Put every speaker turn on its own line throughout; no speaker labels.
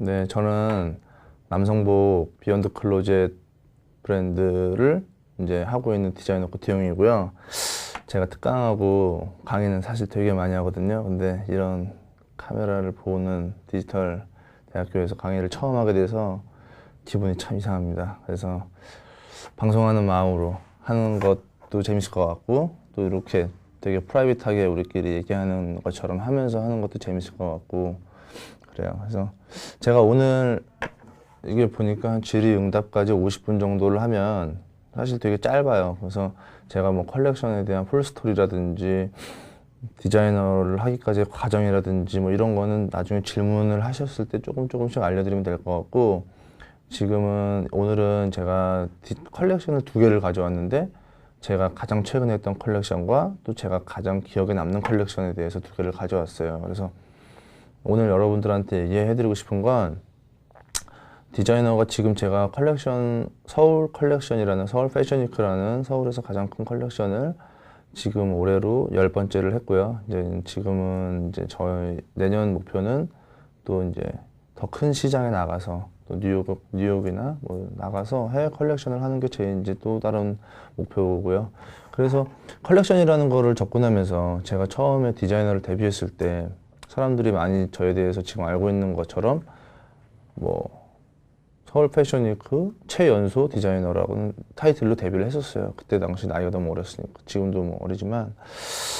네, 저는 남성복 비욘드 클로젯 브랜드를 이제 하고 있는 디자이너 고태용이고요. 제가 특강하고 강의는 사실 되게 많이 하거든요. 근데 이런 카메라를 보는 디지털 대학교에서 강의를 처음 하게 돼서 기분이 참 이상합니다. 그래서 방송하는 마음으로 하는 것도 재밌을 것 같고, 또 이렇게 되게 프라이빗하게 우리끼리 얘기하는 것처럼 하면서 하는 것도 재밌을 것 같고 그래요. 그래서 제가 오늘 이게 보니까 한 질의응답까지 50분 정도를 하면 사실 되게 짧아요. 그래서 제가 뭐 컬렉션에 대한 풀스토리라든지 디자이너를 하기까지의 과정이라든지 뭐 이런 거는 나중에 질문을 하셨을 때 조금씩 알려드리면 될 것 같고, 오늘은 제가 컬렉션을 2개를 가져왔는데, 제가 가장 최근에 했던 컬렉션과 또 제가 가장 기억에 남는 컬렉션에 대해서 2개를 가져왔어요. 그래서 오늘 여러분들한테 얘기해드리고 싶은 건, 디자이너가 지금 제가 서울 컬렉션이라는, 서울 패션위크라는 서울에서 가장 큰 컬렉션을 지금 올해로 10번째를 했고요. 지금은 저희 내년 목표는 또 이제 더 큰 시장에 나가서 또 뉴욕이나 뭐 나가서 해외 컬렉션을 하는 게 제 이제 또 다른 목표고요. 그래서 컬렉션이라는 거를 접근하면서 제가 처음에 디자이너를 데뷔했을 때 사람들이 많이 저에 대해서 지금 알고 있는 것처럼 뭐 서울 패션위크 최연소 디자이너라고는 타이틀로 데뷔를 했었어요. 그때 당시 나이가 너무 어렸으니까. 지금도 뭐 어리지만.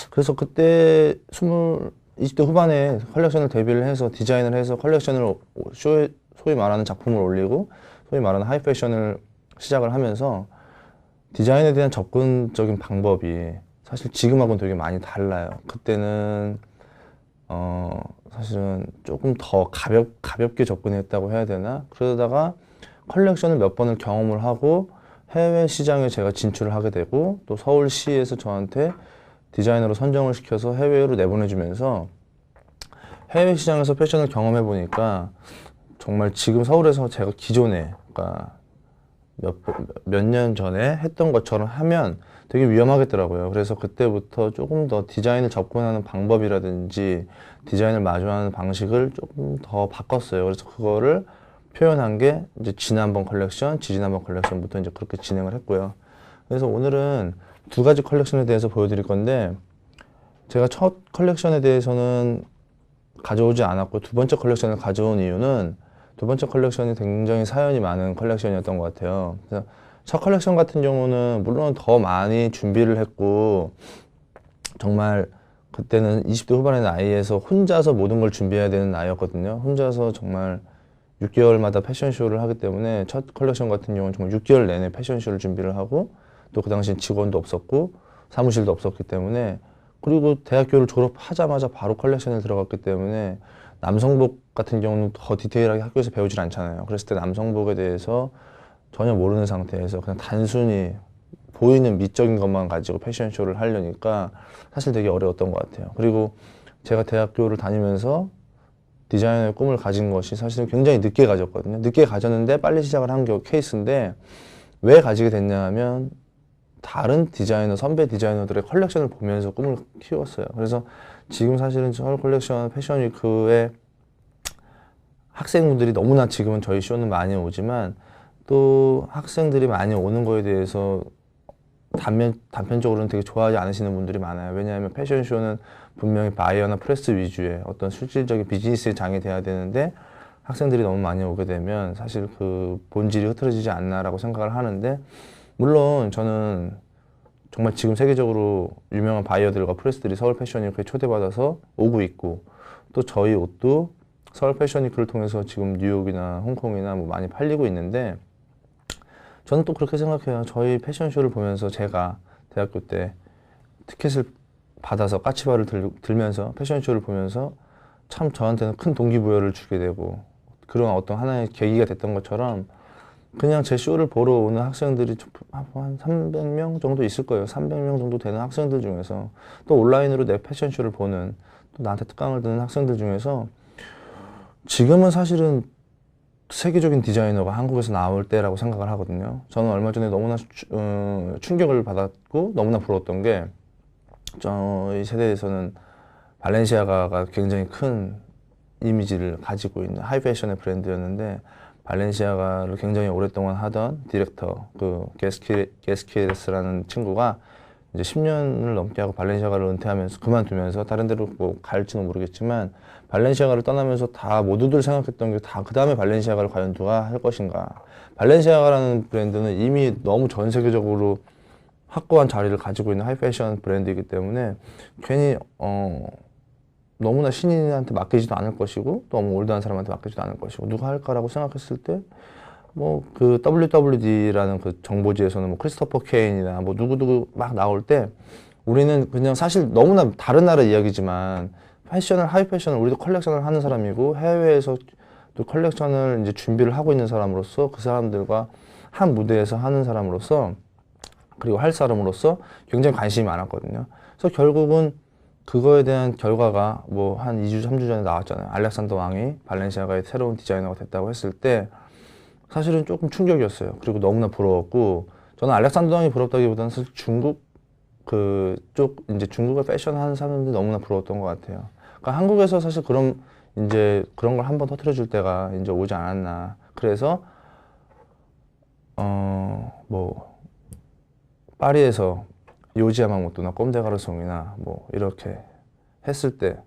그래서 그때 20대 후반에 컬렉션을 데뷔를 해서 디자인을 해서 컬렉션을 쇼에 소위 말하는 작품을 올리고 소위 말하는 하이 패션을 시작을 하면서 디자인에 대한 접근적인 방법이 사실 지금하고는 되게 많이 달라요. 그때는 사실은 조금 더 가볍게 접근했다고 해야 되나? 그러다가 컬렉션을 몇 번을 경험을 하고 해외 시장에 제가 진출을 하게 되고, 또 서울시에서 저한테 디자이너로 선정을 시켜서 해외로 내보내주면서 해외 시장에서 패션을 경험해 보니까 정말 지금 서울에서 제가 기존에, 그러니까 몇 년 전에 했던 것처럼 하면 되게 위험하겠더라고요. 그래서 그때부터 조금 더 디자인을 접근하는 방법이라든지 디자인을 마주하는 방식을 조금 더 바꿨어요. 그래서 그거를 표현한 게 이제 지난번 컬렉션부터 이제 그렇게 진행을 했고요. 그래서 오늘은 2가지 컬렉션에 대해서 보여드릴 건데, 제가 첫 컬렉션에 대해서는 가져오지 않았고 2번째 컬렉션을 가져온 이유는, 2번째 컬렉션이 굉장히 사연이 많은 컬렉션이었던 것 같아요. 그래서 첫 컬렉션 같은 경우는 물론 더 많이 준비를 했고, 정말 그때는 20대 후반의 나이에서 혼자서 모든 걸 준비해야 되는 나이였거든요. 혼자서 정말 6개월마다 패션쇼를 하기 때문에 첫 컬렉션 같은 경우는 정말 6개월 내내 패션쇼를 준비를 하고, 또 그 당시엔 직원도 없었고 사무실도 없었기 때문에, 그리고 대학교를 졸업하자마자 바로 컬렉션에 들어갔기 때문에 남성복 같은 경우는 더 디테일하게 학교에서 배우질 않잖아요. 그랬을 때 남성복에 대해서 전혀 모르는 상태에서 그냥 단순히 보이는 미적인 것만 가지고 패션쇼를 하려니까 사실 되게 어려웠던 것 같아요. 그리고 제가 대학교를 다니면서 디자이너의 꿈을 가진 것이 사실은 굉장히 늦게 가졌거든요. 늦게 가졌는데 빨리 시작을 한 케이스인데, 왜 가지게 됐냐 하면 다른 선배 디자이너들의 컬렉션을 보면서 꿈을 키웠어요. 그래서 지금 사실은 서울 컬렉션 패션위크에 학생분들이 너무나 지금은 저희 쇼는 많이 오지만, 또 학생들이 많이 오는 거에 대해서 단편적으로는 되게 좋아하지 않으시는 분들이 많아요. 왜냐하면 패션쇼는 분명히 바이어나 프레스 위주의 어떤 실질적인 비즈니스의 장이 돼야 되는데, 학생들이 너무 많이 오게 되면 사실 그 본질이 흐트러지지 않나라고 생각을 하는데, 물론 저는 정말 지금 세계적으로 유명한 바이어들과 프레스들이 서울 패션위크에 초대받아서 오고 있고, 또 저희 옷도 서울 패션위크를 통해서 지금 뉴욕이나 홍콩이나 뭐 많이 팔리고 있는데, 저는 또 그렇게 생각해요. 저희 패션쇼를 보면서 제가 대학교 때 티켓을 받아서 까치발을 들면서 패션쇼를 보면서 참 저한테는 큰 동기부여를 주게 되고, 그런 어떤 하나의 계기가 됐던 것처럼, 그냥 제 쇼를 보러 오는 학생들이 한 300명 정도 있을 거예요. 300명 정도 되는 학생들 중에서, 또 온라인으로 내 패션쇼를 보는, 또 나한테 특강을 듣는 학생들 중에서, 지금은 사실은 세계적인 디자이너가 한국에서 나올 때라고 생각을 하거든요. 저는 얼마 전에 너무나 충격을 받았고 너무나 부러웠던 게, 저희 세대에서는 발렌시아가가 굉장히 큰 이미지를 가지고 있는 하이 패션의 브랜드였는데 발렌시아가를 굉장히 오랫동안 하던 디렉터 그 게스키에스라는 친구가 이제 10년을 넘게 하고 발렌시아가를 은퇴하면서 그만두면서 다른 데로 뭐 갈지는 모르겠지만 발렌시아가를 떠나면서 다 모두들 생각했던 게 다 그 다음에 발렌시아가를 과연 누가 할 것인가. 발렌시아가라는 브랜드는 이미 너무 전 세계적으로 확고한 자리를 가지고 있는 하이 패션 브랜드이기 때문에 괜히 너무나 신인한테 맡기지도 않을 것이고 너무 올드한 사람한테 맡기지도 않을 것이고 누가 할까라고 생각했을 때 뭐 그 WWD라는 그 정보지에서는 뭐 크리스토퍼 케인이나 뭐 누구누구 막 나올 때 우리는 그냥 사실 너무나 다른 나라 이야기지만 하이 패션을 우리도 컬렉션을 하는 사람이고 해외에서 또 컬렉션을 이제 준비를 하고 있는 사람으로서 그 사람들과 한 무대에서 하는 사람으로서 그리고 할 사람으로서 굉장히 관심이 많았거든요. 그래서 결국은 그거에 대한 결과가 뭐 한 2주, 3주 전에 나왔잖아요. 알렉산더 왕이 발렌시아가의 새로운 디자이너가 됐다고 했을 때 사실은 조금 충격이었어요. 그리고 너무나 부러웠고 저는 알렉산더 왕이 부럽다기보다는 사실 중국 그쪽 이제 중국의 패션 하는 사람들이 너무나 부러웠던 것 같아요. 그러니까 한국에서 사실 그런 이제 그런 걸 한번 터뜨려 줄 때가 이제 오지 않았나. 그래서 뭐 파리에서 요지야마모토나 꼼데가르송이나 뭐 이렇게 했을 때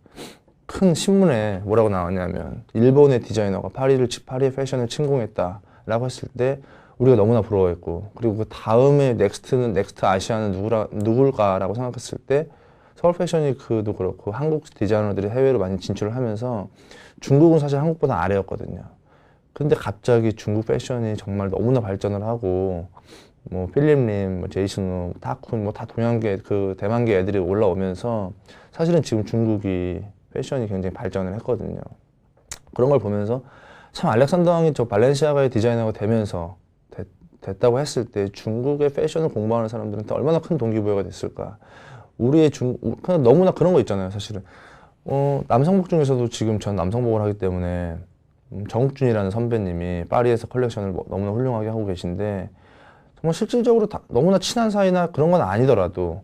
큰 신문에 뭐라고 나왔냐면 일본의 디자이너가 파리의 패션을 침공했다라고 했을 때 우리가 너무나 부러워했고 그리고 그 다음에 넥스트 아시아는 누굴까라고 생각했을 때 서울 패션위크도 그렇고 한국 디자이너들이 해외로 많이 진출을 하면서 중국은 사실 한국보다 아래였거든요. 근데 갑자기 중국 패션이 정말 너무나 발전을 하고 뭐 필립 림, 뭐 제이슨 우, 타쿤 뭐 다 동양계 그 대만계 애들이 올라오면서 사실은 지금 중국이 패션이 굉장히 발전을 했거든요. 그런 걸 보면서 참 알렉산더 왕이 저 발렌시아가의 디자이너가 되면서 됐다고 했을 때 중국의 패션을 공부하는 사람들한테 얼마나 큰 동기부여가 됐을까. 그냥 너무나 그런 거 있잖아요, 사실은. 남성복 중에서도 지금 전 남성복을 하기 때문에 정욱준이라는 선배님이 파리에서 컬렉션을 너무나 훌륭하게 하고 계신데 정말 실질적으로 너무나 친한 사이나 그런 건 아니더라도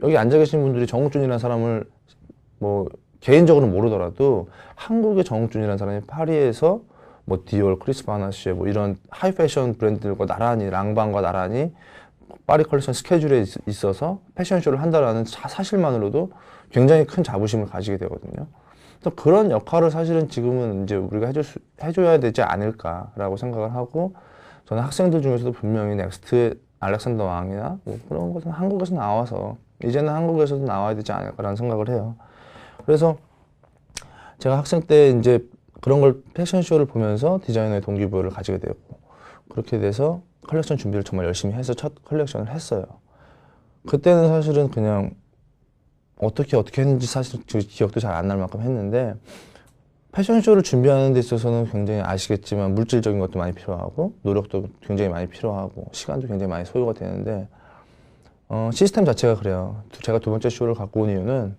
여기 앉아 계신 분들이 정욱준이라는 사람을 뭐 개인적으로 모르더라도 한국의 정욱준이라는 사람이 파리에서 뭐 디올, 크리스 바나시에 뭐 이런 하이 패션 브랜드들과 나란히 랑방과 나란히 파리 컬렉션 스케줄에 있어서 패션쇼를 한다라는 사실만으로도 굉장히 큰 자부심을 가지게 되거든요. 그래서 그런 역할을 사실은 지금은 이제 우리가 해줘야 되지 않을까라고 생각을 하고 저는 학생들 중에서도 분명히 넥스트 알렉산더 왕이나 뭐 그런 것은 한국에서 나와서 이제는 한국에서도 나와야 되지 않을까라는 생각을 해요. 그래서 제가 학생 때 이제 그런 걸 패션쇼를 보면서 디자이너의 동기부여를 가지게 되었고 그렇게 돼서 컬렉션 준비를 정말 열심히 해서 첫 컬렉션을 했어요. 그때는 사실은 그냥 어떻게 했는지 사실 기억도 잘 안 날 만큼 했는데 패션쇼를 준비하는 데 있어서는 굉장히 아시겠지만 물질적인 것도 많이 필요하고 노력도 굉장히 많이 필요하고 시간도 굉장히 많이 소요가 되는데 시스템 자체가 그래요. 제가 두 번째 쇼를 갖고 온 이유는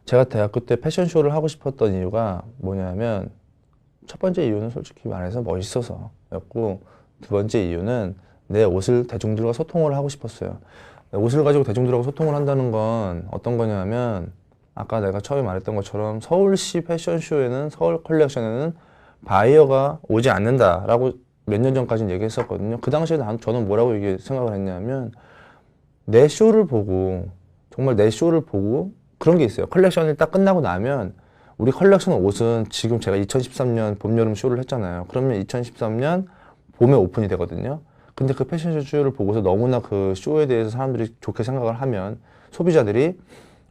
제가 대학교 때 패션쇼를 하고 싶었던 이유가 뭐냐면 첫 번째 이유는 솔직히 말해서 멋있어서였고 두 번째 이유는 내 옷을 대중들과 소통을 하고 싶었어요. 옷을 가지고 대중들하고 소통을 한다는 건 어떤 거냐면 아까 내가 처음에 말했던 것처럼 서울시 패션쇼에는 서울 컬렉션에는 바이어가 오지 않는다라고 몇 년 전까지는 얘기했었거든요. 그 당시에 저는 뭐라고 생각을 했냐면 내 쇼를 보고 정말 내 쇼를 보고 그런 게 있어요. 컬렉션이 딱 끝나고 나면 우리 컬렉션 옷은 지금 제가 2013년 봄, 여름 쇼를 했잖아요. 그러면 2013년 봄에 오픈이 되거든요. 근데 그 패션쇼를 보고서 너무나 그 쇼에 대해서 사람들이 좋게 생각을 하면 소비자들이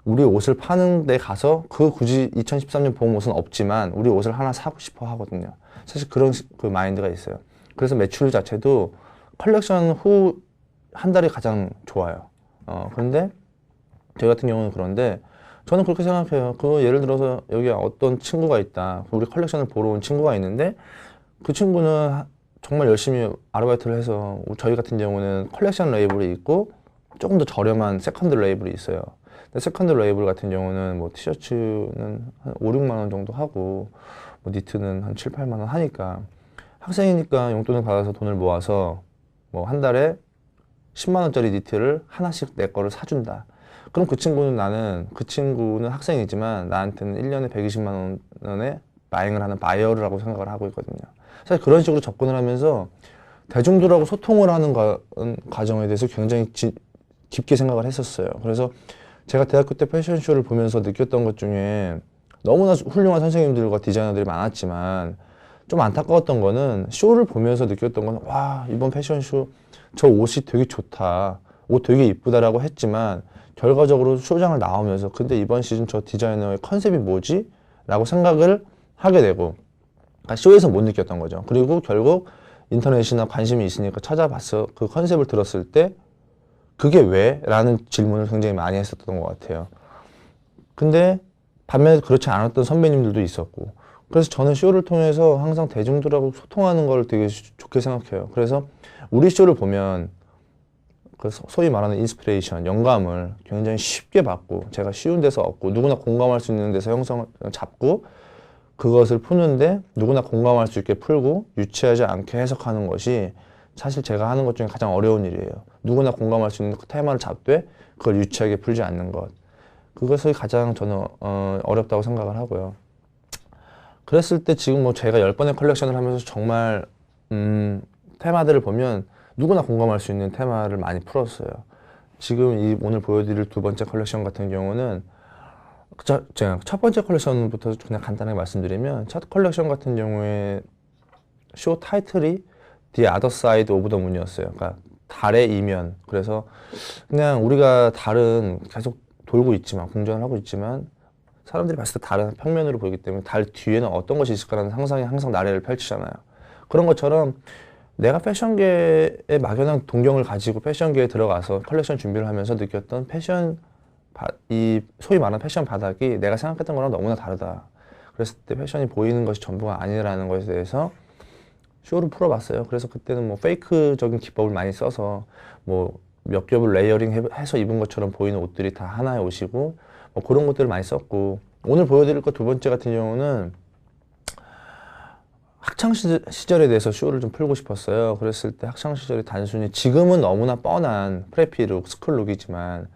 우리 옷을 파는 데 가서 굳이 2013년 봄 옷은 없지만 우리 옷을 하나 사고 싶어 하거든요. 사실 그런 그 마인드가 있어요. 그래서 매출 자체도 컬렉션 후 한 달이 가장 좋아요. 그런데 저희 같은 경우는 그런데 저는 그렇게 생각해요. 예를 들어서 여기 어떤 친구가 있다. 우리 컬렉션을 보러 온 친구가 있는데 그 친구는 정말 열심히 아르바이트를 해서 저희 같은 경우는 컬렉션 레이블이 있고 조금 더 저렴한 세컨드 레이블이 있어요. 근데 세컨드 레이블 같은 경우는 뭐 티셔츠는 한 5, 6만 원 정도 하고 뭐 니트는 한 7, 8만 원 하니까 학생이니까 용돈을 받아서 돈을 모아서 뭐 한 달에 10만 원짜리 니트를 하나씩 내 거를 사준다. 그럼 그 친구는 학생이지만 나한테는 1년에 120만 원에 바잉을 하는 바이어라고 생각을 하고 있거든요. 사실 그런 식으로 접근을 하면서 대중들하고 소통을 하는 과정에 대해서 굉장히 깊게 생각을 했었어요. 그래서 제가 대학교 때 패션쇼를 보면서 느꼈던 것 중에 너무나 훌륭한 선생님들과 디자이너들이 많았지만 좀 안타까웠던 거는 쇼를 보면서 느꼈던 건 와, 이번 패션쇼 저 옷이 되게 좋다, 옷 되게 이쁘다라고 했지만 결과적으로 쇼장을 나오면서 근데 이번 시즌 저 디자이너의 컨셉이 뭐지? 라고 생각을 하게 되고 그러니까 쇼에서 못 느꼈던 거죠. 그리고 결국 인터넷이나 관심이 있으니까 찾아봤어. 그 컨셉을 들었을 때 그게 왜? 라는 질문을 굉장히 많이 했었던 것 같아요. 근데 반면에 그렇지 않았던 선배님들도 있었고 그래서 저는 쇼를 통해서 항상 대중들하고 소통하는 걸 되게 좋게 생각해요. 그래서 우리 쇼를 보면 그 소위 말하는 인스피레이션, 영감을 굉장히 쉽게 받고 제가 쉬운 데서 얻고 누구나 공감할 수 있는 데서 형성을 잡고 그것을 푸는데 누구나 공감할 수 있게 풀고 유치하지 않게 해석하는 것이 사실 제가 하는 것 중에 가장 어려운 일이에요. 누구나 공감할 수 있는 그 테마를 잡되 그걸 유치하게 풀지 않는 것. 그것이 가장 저는 어렵다고 생각을 하고요. 그랬을 때 지금 뭐 제가 10번의 컬렉션을 하면서 정말 테마들을 보면 누구나 공감할 수 있는 테마를 많이 풀었어요. 지금 이 오늘 보여드릴 두 번째 컬렉션 같은 경우는 제가 첫 번째 컬렉션부터 그냥 간단하게 말씀드리면 첫 컬렉션 같은 경우에 쇼 타이틀이 The Other Side of the Moon이었어요. 그러니까 달의 이면. 그래서 그냥 우리가 달은 계속 돌고 있지만 공전을 하고 있지만 사람들이 봤을 때 달은 평면으로 보이기 때문에 달 뒤에는 어떤 것이 있을까라는 상상이 항상 나래를 펼치잖아요. 그런 것처럼 내가 패션계에 막연한 동경을 가지고 패션계에 들어가서 컬렉션 준비를 하면서 느꼈던 이 소위 말하는 패션 바닥이 내가 생각했던 거랑 너무나 다르다. 그랬을 때 패션이 보이는 것이 전부가 아니라는 것에 대해서 쇼를 풀어봤어요. 그래서 그때는 뭐 페이크적인 기법을 많이 써서 뭐 몇 겹을 레이어링 해서 입은 것처럼 보이는 옷들이 다 하나의 옷이고 뭐 그런 것들을 많이 썼고 오늘 보여드릴 것 두 번째 같은 경우는 학창 시절에 대해서 쇼를 좀 풀고 싶었어요. 그랬을 때 학창 시절이 단순히 지금은 너무나 뻔한 프레피룩, 스쿨룩이지만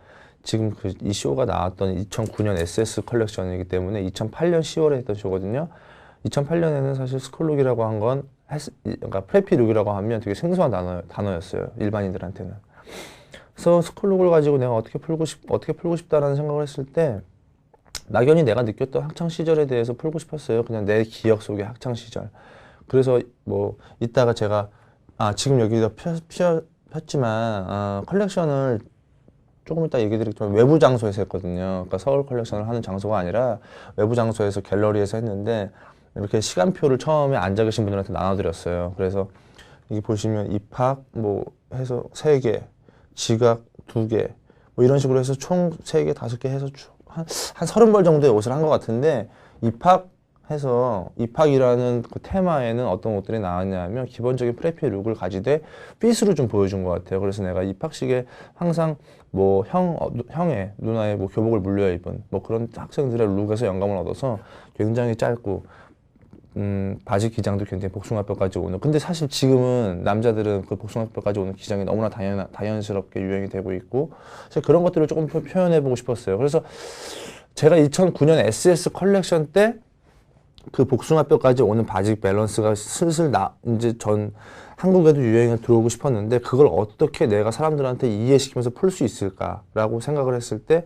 지금 이 쇼가 나왔던 2009년 SS 컬렉션이기 때문에 2008년 10월에 했던 쇼거든요. 2008년에는 사실 스쿨룩이라고 한 건 그러니까 프레피룩이라고 하면 되게 생소한 단어였어요. 일반인들한테는. 그래서 스쿨룩을 가지고 내가 어떻게 풀고 싶다라는 생각을 했을 때 막연히 내가 느꼈던 학창 시절에 대해서 풀고 싶었어요. 그냥 내 기억 속의 학창 시절. 그래서 뭐 이따가 제가 지금 여기다 폈지만 컬렉션을 조금 이따 얘기 드리겠지만 외부 장소에서 했거든요. 그러니까 서울 컬렉션을 하는 장소가 아니라 외부 장소에서 갤러리에서 했는데 이렇게 시간표를 처음에 앉아 계신 분들한테 나눠드렸어요. 그래서 여기 보시면 입학 뭐 해서 3개, 지각 2개 뭐 이런 식으로 해서 총 3개, 5개 해서 한 30벌 정도의 옷을 한 것 같은데 입학이라는 그 테마에는 어떤 옷들이 나왔냐면 기본적인 프레피 룩을 가지되 핏으로 좀 보여준 것 같아요. 그래서 내가 입학식에 항상 뭐 형의 누나의 뭐 교복을 물려 입은 뭐 그런 학생들의 룩에서 영감을 얻어서 굉장히 짧고 바지 기장도 굉장히 복숭아뼈까지 오는. 근데 사실 지금은 남자들은 그 복숭아뼈까지 오는 기장이 너무나 당연스럽게 유행이 되고 있고, 사실 그런 것들을 조금 표현해보고 싶었어요. 그래서 제가 2009년 SS 컬렉션 때 그 복숭아뼈까지 오는 바지 밸런스가 슬슬 이제 한국에도 유행에 들어오고 싶었는데 그걸 어떻게 내가 사람들한테 이해시키면서 풀 수 있을까라고 생각을 했을 때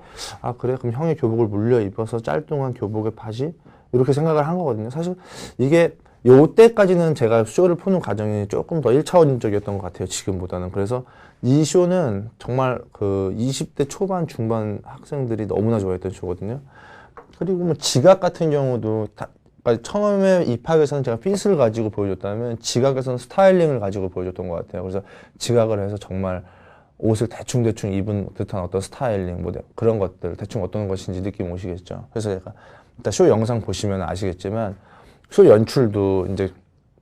그래 그럼 형의 교복을 물려 입어서 짤뚱한 교복의 바지 이렇게 생각을 한 거거든요. 사실 이게 요때까지는 제가 쇼를 푸는 과정이 조금 더 1차원적이었던 것 같아요. 지금보다는. 그래서 이 쇼는 정말 그 20대 초반 중반 학생들이 너무나 좋아했던 쇼거든요. 그리고 뭐 지각 같은 경우도 그러니까 처음에 입학에서는 제가 핏을 가지고 보여줬다면 지각에서는 스타일링을 가지고 보여줬던 것 같아요. 그래서 지각을 해서 정말 옷을 대충 입은 듯한 어떤 스타일링, 뭐 그런 것들 대충 어떤 것인지 느낌 오시겠죠. 그래서 제가 일단 쇼 영상 보시면 아시겠지만 쇼 연출도 이제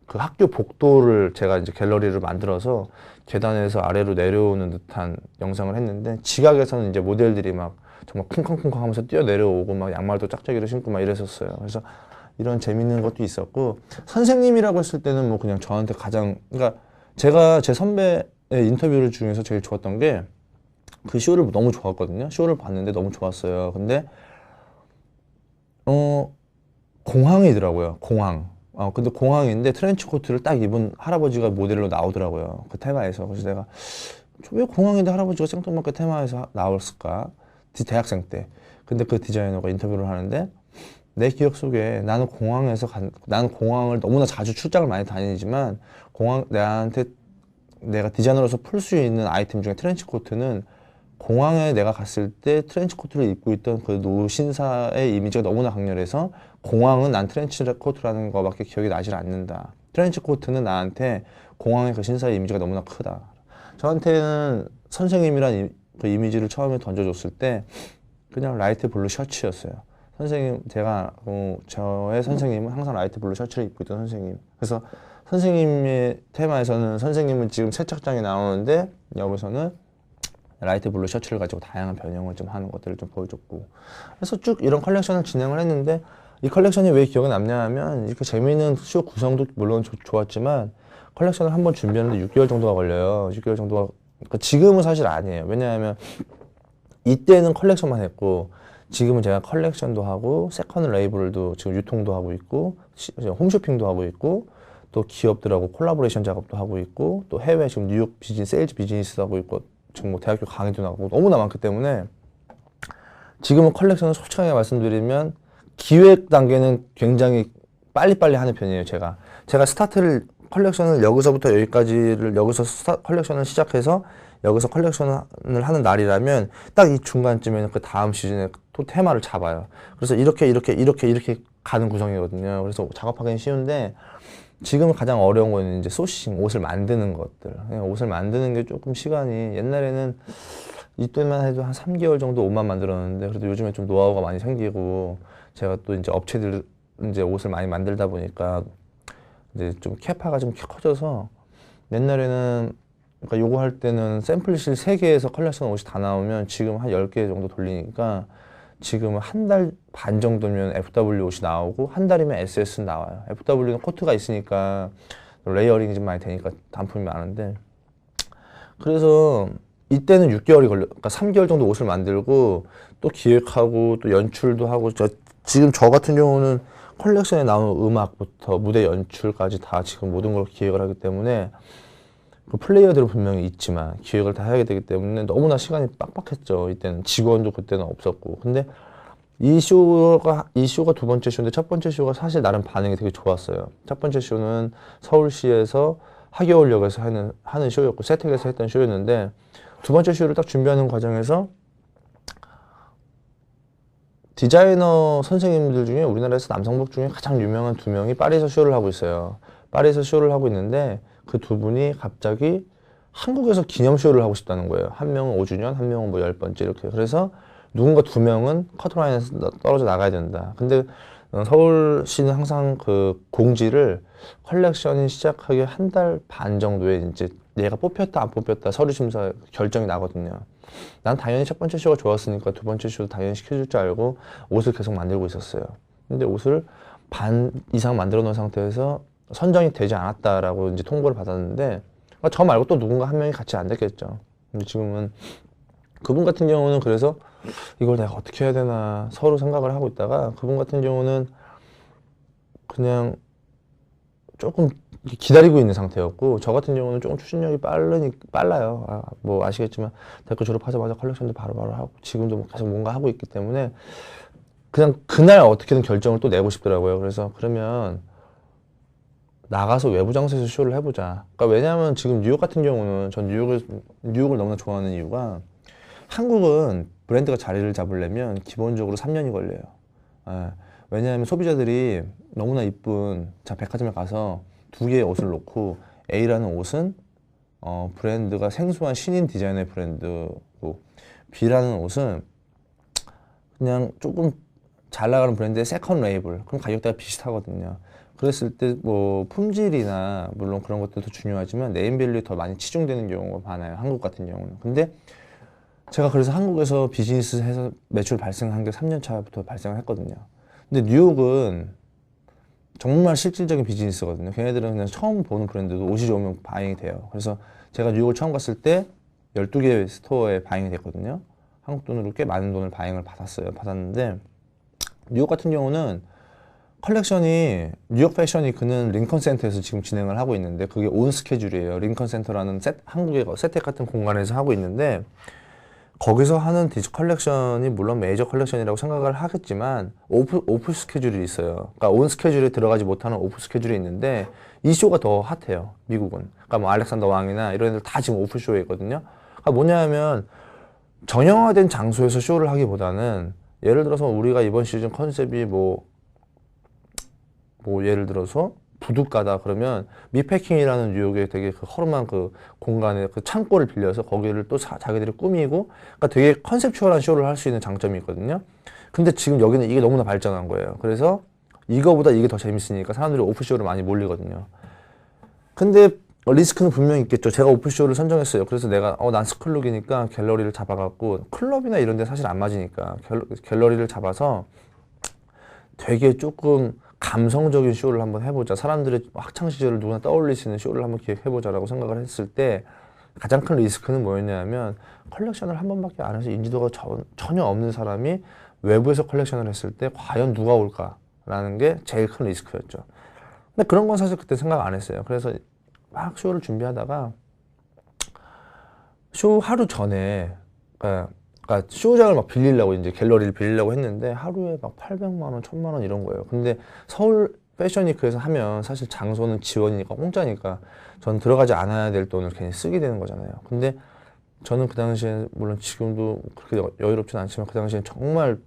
그 학교 복도를 제가 이제 갤러리를 만들어서 계단에서 아래로 내려오는 듯한 영상을 했는데 지각에서는 이제 모델들이 막 정말 쿵쾅쿵쾅 하면서 뛰어 내려오고 막 양말도 짝짝이로 신고 막 이랬었어요. 그래서 이런 재밌는 것도 있었고 선생님이라고 했을 때는 뭐 그냥 저한테 가장 그러니까 제가 제 선배의 인터뷰를 중에서 제일 좋았던 게 그 쇼를 너무 좋았거든요. 쇼를 봤는데 너무 좋았어요. 근데 공항이더라고요. 공항. 근데 공항인데 트렌치 코트를 딱 입은 할아버지가 모델로 나오더라고요. 그 테마에서. 그래서 내가 왜 공항인데 할아버지가 생뚱맞게 테마에서 나왔을까? 대학생 때. 근데 그 디자이너가 인터뷰를 하는데 내 기억 속에 나는 공항을 너무나 자주 출장을 많이 다니지만 내가 디자이너로서 풀 수 있는 아이템 중에 트렌치 코트는 공항에 내가 갔을 때 트렌치 코트를 입고 있던 그 노신사의 이미지가 너무나 강렬해서 공항은 난 트렌치 코트라는 거밖에 기억이 나질 않는다. 트렌치 코트는 나한테 공항의 그 신사의 이미지가 너무나 크다. 저한테는 선생님이란 그 이미지를 처음에 던져줬을 때 그냥 라이트 블루 셔츠였어요. 저의 선생님은 항상 라이트 블루 셔츠를 입고 있던 선생님. 그래서 선생님의 테마에서는 선생님은 지금 세척장에 나오는데 여기서는 라이트 블루 셔츠를 가지고 다양한 변형을 좀 하는 것들을 좀 보여줬고, 그래서 쭉 이런 컬렉션을 진행을 했는데, 이 컬렉션이 왜 기억에 남냐 하면 이렇게 재미있는 쇼 구성도 물론 좋았지만 컬렉션을 한번 준비하는데 6개월 정도가 걸려요. 6개월 정도가. 그러니까 지금은 사실 아니에요. 왜냐하면 이때는 컬렉션만 했고 지금은 제가 컬렉션도 하고 세컨드 레이블도 지금 유통도 하고 있고 홈쇼핑도 하고 있고 또 기업들하고 콜라보레이션 작업도 하고 있고 또 해외 지금 뉴욕 세일즈 비즈니스도 하고 있고 지금 뭐 대학교 강의도 나가고 너무나 많기 때문에 지금은 컬렉션을 솔직하게 말씀드리면 기획 단계는 굉장히 빨리빨리 하는 편이에요. 제가 컬렉션을 여기서부터 여기까지를 컬렉션을 시작해서 여기서 컬렉션을 하는 날이라면 딱 이 중간쯤에는 그 다음 시즌에 또 테마를 잡아요. 그래서 이렇게 가는 구성이거든요. 그래서 작업하기는 쉬운데 지금 가장 어려운 거는 이제 소싱, 옷을 만드는 것들. 옷을 만드는 게 조금 시간이, 옛날에는 이때만 해도 한 3개월 정도 옷만 만들었는데 그래도 요즘에 좀 노하우가 많이 생기고 제가 또 이제 업체들 이제 옷을 많이 만들다 보니까 이제 좀 캐파가 좀 커져서 옛날에는 그러니까 요거 할 때는 샘플실 3개에서 컬렉션 옷이 다 나오면 지금 한 10개 정도 돌리니까 지금은 한 달 반 정도면 FW 옷이 나오고 한 달이면 SS는 나와요. FW는 코트가 있으니까 레이어링이 좀 많이 되니까 단품이 많은데 그래서 이때는 6개월이 그러니까 3개월 정도 옷을 만들고 또 기획하고 또 연출도 하고 지금 저 같은 경우는 컬렉션에 나오는 음악부터 무대 연출까지 다 지금 모든 걸 기획을 하기 때문에 그 플레이어들은 분명히 있지만 기획을 다 해야 되기 때문에 너무나 시간이 빡빡했죠. 이때는 직원도 그때는 없었고. 근데 이 쇼가 두 번째 쇼인데 첫 번째 쇼가 사실 나름 반응이 되게 좋았어요. 첫 번째 쇼는 서울시에서 하계울역에서 하는 쇼였고 세택에서 했던 쇼였는데 두 번째 쇼를 딱 준비하는 과정에서 디자이너 선생님들 중에 우리나라에서 남성복 중에 가장 유명한 2명이 파리에서 쇼를 하고 있어요. 파리에서 쇼를 하고 있는데 그 두 분이 갑자기 한국에서 기념쇼를 하고 싶다는 거예요. 한 명은 5주년, 한 명은 뭐 10번째 이렇게. 그래서 누군가 2명은 커트라인에서 떨어져 나가야 된다. 근데 서울시는 항상 그 공지를 컬렉션이 시작하기 한 달 반 정도에 이제 얘가 뽑혔다 안 뽑혔다 서류 심사 결정이 나거든요. 난 당연히 첫 번째 쇼가 좋았으니까 두 번째 쇼도 당연히 시켜줄 줄 알고 옷을 계속 만들고 있었어요. 근데 옷을 반 이상 만들어 놓은 상태에서 선정이 되지 않았다라고 이제 통보를 받았는데 저 말고 또 누군가 한 명이 같이 안 됐겠죠. 근데 지금은 그분 같은 경우는 그래서 이걸 내가 어떻게 해야 되나 서로 생각을 하고 있다가 그분 같은 경우는 그냥 조금 기다리고 있는 상태였고 저 같은 경우는 조금 추진력이 빨라요. 뭐 아시겠지만 대학교 졸업하자마자 컬렉션도 바로바로 하고 지금도 계속 뭔가 하고 있기 때문에 그냥 그날 어떻게든 결정을 또 내고 싶더라고요. 그래서 그러면 나가서 외부 장소에서 쇼를 해보자. 그러니까 왜냐하면 지금 뉴욕 같은 경우는 전 뉴욕을 너무나 좋아하는 이유가 한국은 브랜드가 자리를 잡으려면 기본적으로 3년이 걸려요. 왜냐하면 소비자들이 너무나 이쁜 백화점에 가서 2개의 옷을 놓고 A라는 옷은 브랜드가 생소한 신인 디자인의 브랜드고 B라는 옷은 그냥 조금 잘 나가는 브랜드의 세컨드 레이블 그럼 가격대가 비슷하거든요. 그랬을 때 뭐 품질이나 물론 그런 것들도 중요하지만 네임밸류에 더 많이 치중되는 경우가 많아요. 한국 같은 경우는. 근데 제가 그래서 한국에서 비즈니스 해서 매출 발생한 게 3년 차부터 발생을 했거든요. 근데 뉴욕은 정말 실질적인 비즈니스거든요. 걔네들은 그냥 처음 보는 브랜드도 옷이 좋으면 바잉이 돼요. 그래서 제가 뉴욕을 처음 갔을 때 12개 스토어에 바잉이 됐거든요. 한국 돈으로 꽤 많은 돈을 바잉을 받았는데 뉴욕 같은 경우는 컬렉션이 뉴욕 패션 위크는 링컨 센터에서 지금 진행을 하고 있는데 그게 온 스케줄이에요. 링컨 센터라는 한국의 세택 같은 공간에서 하고 있는데 거기서 하는 컬렉션이 물론 메이저 컬렉션이라고 생각을 하겠지만 오프 스케줄이 있어요. 그러니까 온 스케줄에 들어가지 못하는 오프 스케줄이 있는데 이 쇼가 더 핫해요. 미국은. 그러니까 뭐 알렉산더 왕이나 이런 애들 다 지금 오프 쇼에 있거든요. 그러니까 뭐냐면 정형화된 장소에서 쇼를 하기보다는 예를 들어서 우리가 이번 시즌 컨셉이 뭐 예를 들어서 부둣가다 그러면 미패킹이라는 뉴욕의 되게 그 허름한 그 공간에 그 창고를 빌려서 거기를 또 자기들이 꾸미고 그러니까 되게 컨셉추얼한 쇼를 할 수 있는 장점이 있거든요. 근데 지금 여기는 이게 너무나 발전한 거예요. 그래서 이거보다 이게 더 재밌으니까 사람들이 오프쇼를 많이 몰리거든요. 근데 리스크는 분명히 있겠죠. 제가 오프쇼를 선정했어요. 그래서 내가 난 스클룩이니까 갤러리를 잡아갖고 클럽이나 이런 데 사실 안 맞으니까 갤러리를 잡아서 되게 조금 감성적인 쇼를 한번 해보자. 사람들의 학창시절을 누구나 떠올릴 수 있는 쇼를 한번 기획해보자라고 생각을 했을 때 가장 큰 리스크는 뭐였냐면 컬렉션을 한 번밖에 안 해서 인지도가 전혀 없는 사람이 외부에서 컬렉션을 했을 때 과연 누가 올까라는 게 제일 큰 리스크였죠. 근데 그런 건 사실 그때 생각 안 했어요. 그래서 막 쇼를 준비하다가 쇼 하루 전에 그러니까 쇼장을 막 빌리려고 이제 갤러리를 빌리려고 했는데 하루에 막 800만 원, 1000만 원 이런 거예요. 근데 서울 패션위크에서 하면 사실 장소는 지원이니까 공짜니까 전 들어가지 않아야 될 돈을 괜히 쓰게 되는 거잖아요. 근데 저는 그 당시에 물론 지금도 그렇게 여유롭진 않지만 그 당시엔 정말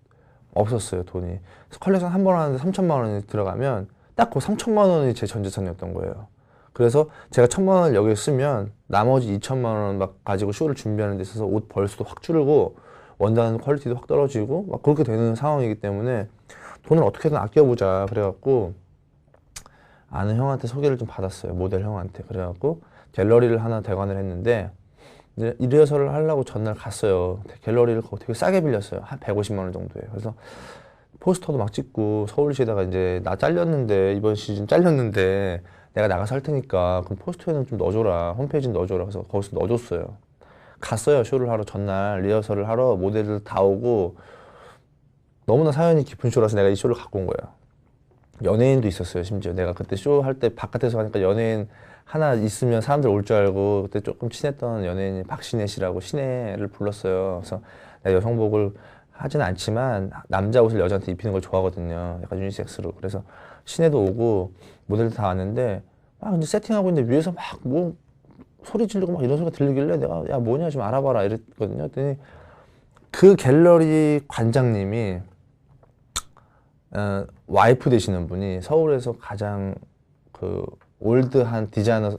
없었어요, 돈이. 그래서 컬렉션 한 번 하는데 3천만 원이 들어가면 딱 그 3천만 원이 제 전 재산이었던 거예요. 그래서 제가 1,000만 원을 여기에 쓰면 나머지 2천만 원 막 가지고 쇼를 준비하는 데 있어서 옷 벌수도 확 줄고 원단은 퀄리티도 확 떨어지고 막 그렇게 되는 상황이기 때문에 돈을 어떻게든 아껴보자 그래갖고 아는 형한테 소개를 좀 받았어요. 모델 형한테. 그래갖고 갤러리를 하나 대관을 했는데 이제 리허설을 하려고 전날 갔어요. 갤러리를 되게 싸게 빌렸어요. 한 150만 원 정도에. 그래서 포스터도 막 찍고 서울시에다가 이제 나 잘렸는데 이번 시즌 잘렸는데 내가 나가서 할 테니까 그럼 포스터에는 좀 넣어줘라. 홈페이지는 넣어줘라. 그래서 거기서 넣어줬어요. 갔어요. 쇼를 하러 전날 리허설을 하러 모델들 다 오고 너무나 사연이 깊은 쇼라서 내가 이 쇼를 갖고 온 거예요. 연예인도 있었어요. 심지어 내가 그때 쇼 할 때 바깥에서 하니까 연예인 하나 있으면 사람들 올 줄 알고 그때 조금 친했던 연예인이 박신혜 씨라고 신혜를 불렀어요. 그래서 내가 여성복을 하진 않지만 남자 옷을 여자한테 입히는 걸 좋아하거든요. 약간 유니섹스로. 그래서 신혜도 오고 모델들 다 왔는데 막 이제 세팅하고 있는데 위에서 막 뭐 소리 지르고 막 이런 소리가 들리길래 내가 야 뭐냐 좀 알아봐라 이랬거든요. 그랬더니 그 갤러리 관장님이 와이프 되시는 분이 서울에서 가장 그 올드한 디자이너